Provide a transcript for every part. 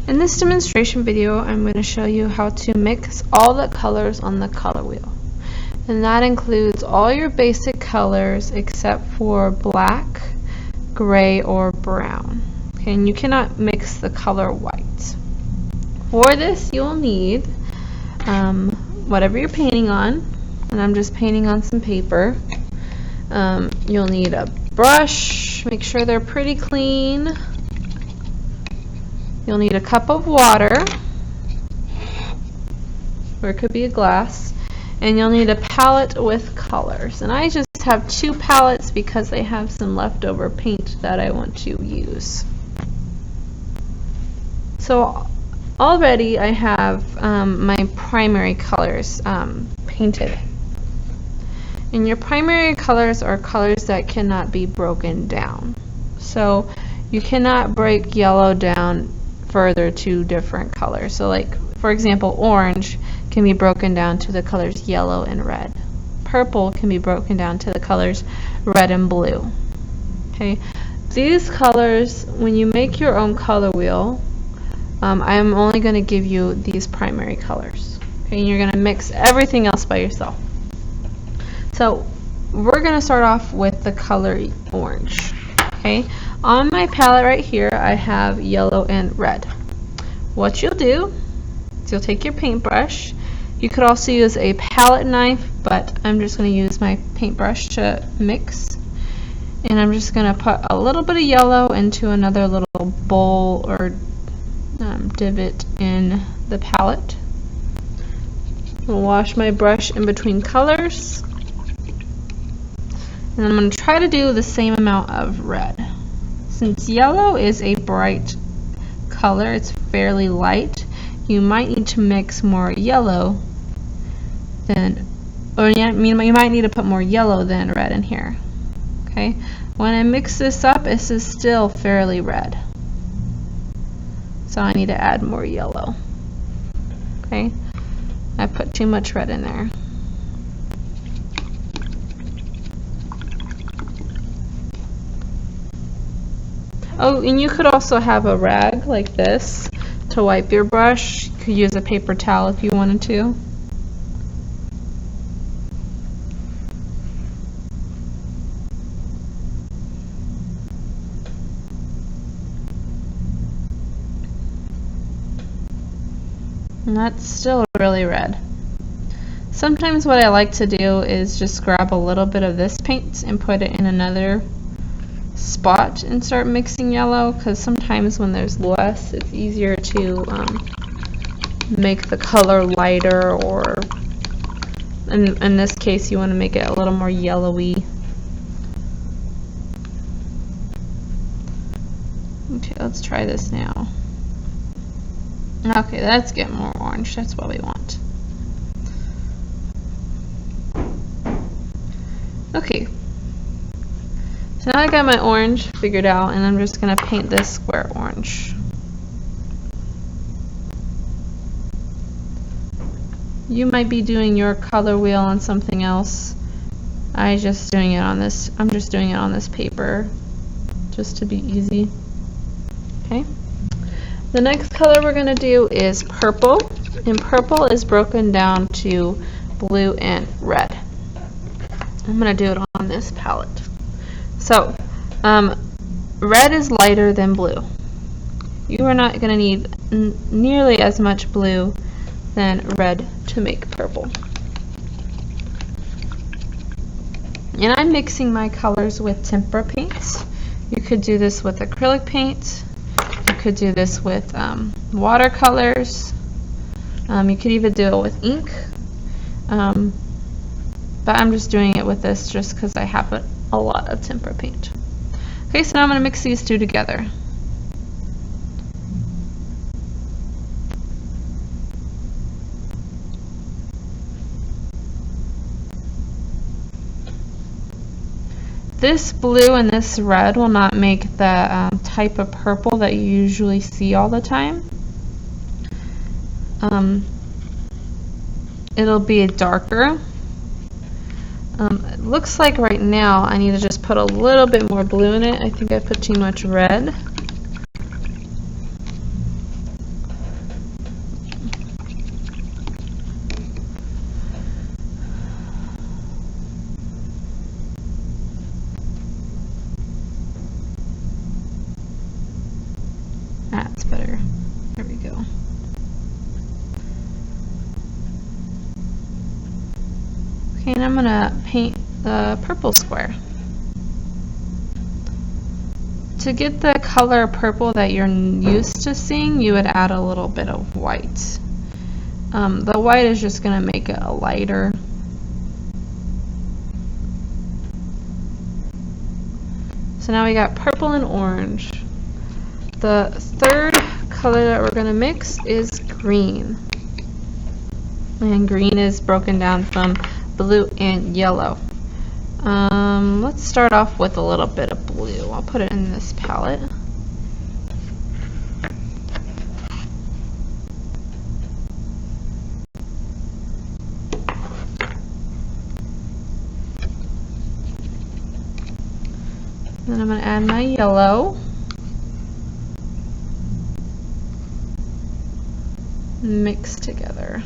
In this demonstration video, I'm going to show you how to mix all the colors on the color wheel. And that includes all your basic colors except for black, gray, or brown. Okay, and you cannot mix the color white. For this, you'll need whatever you're painting on, and I'm just painting on some paper. You'll need a brush, make sure they're pretty clean. You'll need a cup of water, or it could be a glass, and you'll need a palette with colors. And I just have 2 palettes because I have some leftover paint that I want to use. So already I have my primary colors painted. And your primary colors are colors that cannot be broken down. So you cannot break yellow down further to different colors. So like, for example, orange can be broken down to the colors yellow and red. Purple can be broken down to the colors red and blue. Okay, these colors, when you make your own color wheel, I'm only going to give you these primary colors. Okay, and you're going to mix everything else by yourself. So we're going to start off with the color orange. Okay, on my palette right here I have yellow and red. What you'll do is you'll take your paintbrush. You could also use a palette knife, but I'm just going to use my paintbrush to mix. And I'm just going to put a little bit of yellow into another little bowl or divot in the palette. I'll wash my brush in between colors. And I'm going to try to do the same amount of red. Since yellow is a bright color, it's fairly light, you might need to mix more yellow than, or you might need to put more yellow than red in here. Okay, when I mix this up, this is still fairly red. So I need to add more yellow. Okay, I put too much red in there. Oh, and you could also have a rag like this to wipe your brush. You could use a paper towel if you wanted to. And that's still really red. Sometimes what I like to do is just grab a little bit of this paint and put it in another spot and start mixing yellow, because sometimes when there's less, it's easier to make the color lighter, or in this case you want to make it a little more yellowy. Okay, let's try this now. Okay, that's getting more orange. That's what we want. Okay. So now I got my orange figured out, and I'm just going to paint this square orange. You might be doing your color wheel on something else. I'm just doing it on this paper just to be easy. Okay. The next color we're going to do is purple, and purple is broken down to blue and red. I'm going to do it on this palette. So, red is lighter than blue. You are not going to need nearly as much blue than red to make purple. And I'm mixing my colors with tempera paints. You could do this with acrylic paint. You could do this with watercolors. You could even do it with ink. But I'm just doing it with this just because I have a lot of tempera paint. Okay, so now I'm going to mix these two together. This blue and this red will not make the type of purple that you usually see all the time. It'll be a darker. It looks like right now I need to just put a little bit more blue in it. I think I put too much red. That's better. There we go. Okay, and I'm gonna paint the purple square. To get the color purple that you're used to seeing, you would add a little bit of white. The white is just going to make it a lighter. So now we got purple and orange. The third color that we're going to mix is green. And green is broken down from blue and yellow. Let's start off with a little bit of blue. I'll put it in this palette. Then I'm going to add my yellow. Mix together.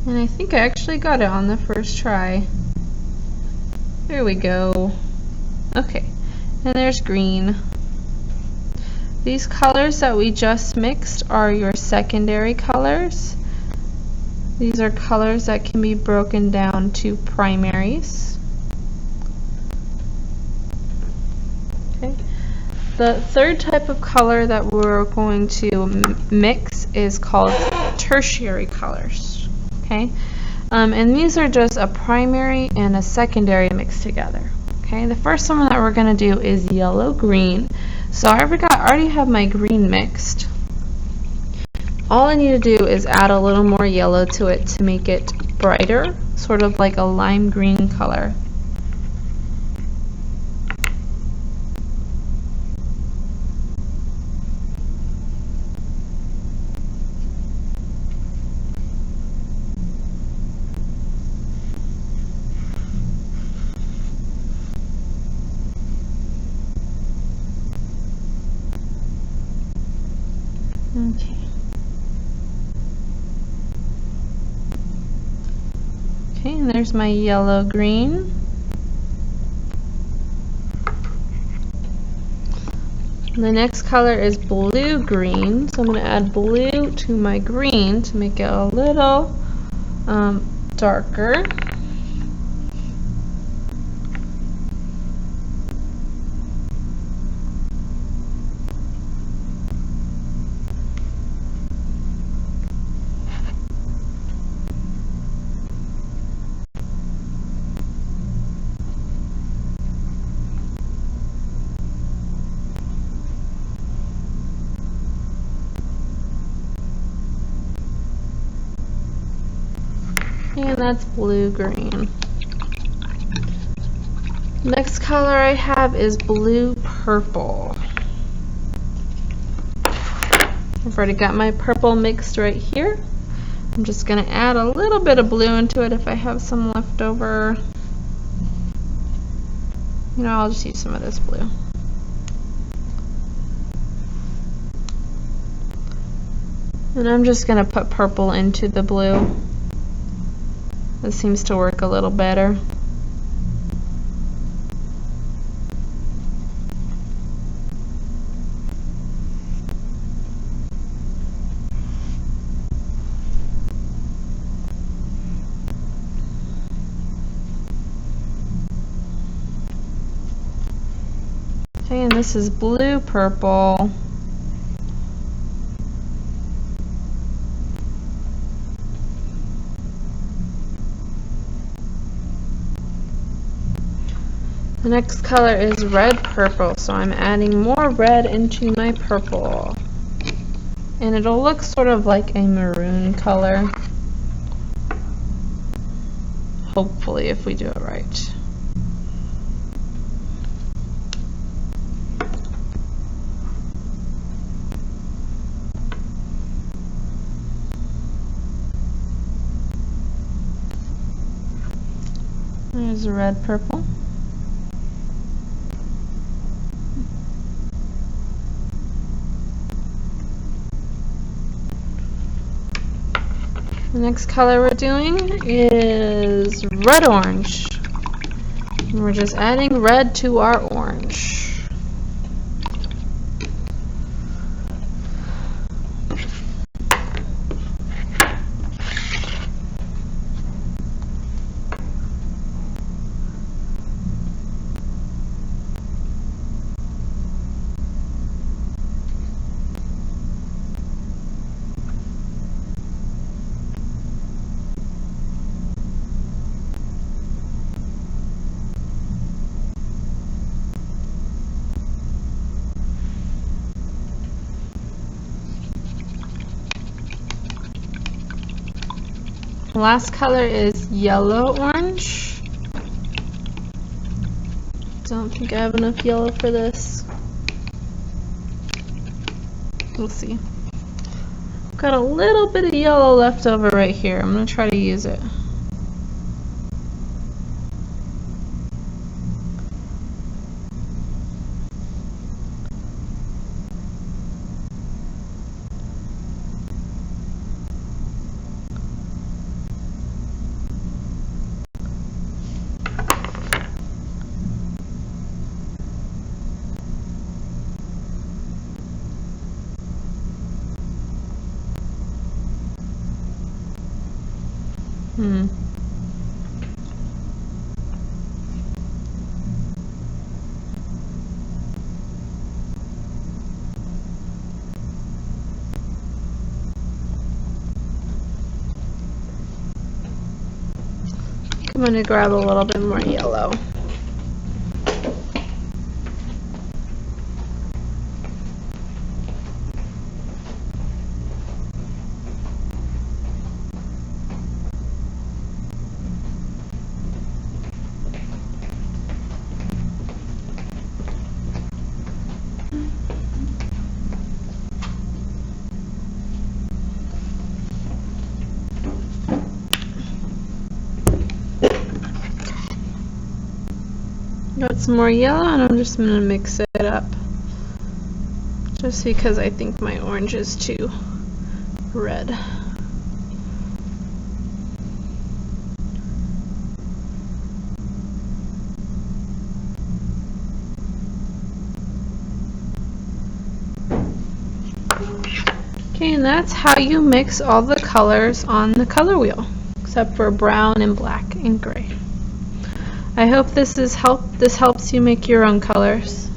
And I think I actually got it on the first try. There we go. Okay, and there's green. These colors that we just mixed are your secondary colors. These are colors that can be broken down to primaries. Okay. The third type of color that we're going to mix is called tertiary colors. Okay, and these are just a primary and a secondary mixed together. Okay, the first one that we're going to do is yellow green. So I already have my green mixed. All I need to do is add a little more yellow to it to make it brighter, sort of like a lime green color. Okay. Okay, and there's my yellow green. The next color is blue green, so I'm going to add blue to my green to make it a little darker. And that's blue-green. Next color I have is blue-purple. I've already got my purple mixed right here. I'm just going to add a little bit of blue into it if I have some left over. You know, I'll just use some of this blue. And I'm just going to put purple into the blue. This seems to work a little better. Okay, and this is blue purple. The next color is red purple, so I'm adding more red into my purple. And it'll look sort of like a maroon color. Hopefully, if we do it right. There's a red purple. The next color we're doing is red-orange. And we're just adding red to our orange. The last color is yellow-orange. Don't think I have enough yellow for this. We'll see. Got a little bit of yellow left over right here. I'm going to try to use it. I'm going to grab a little bit more yellow. Got some more yellow, and I'm just going to mix it up. Just because I think my orange is too red. Okay, and that's how you mix all the colors on the color wheel, except for brown and black and gray. I hope this helps you make your own colors.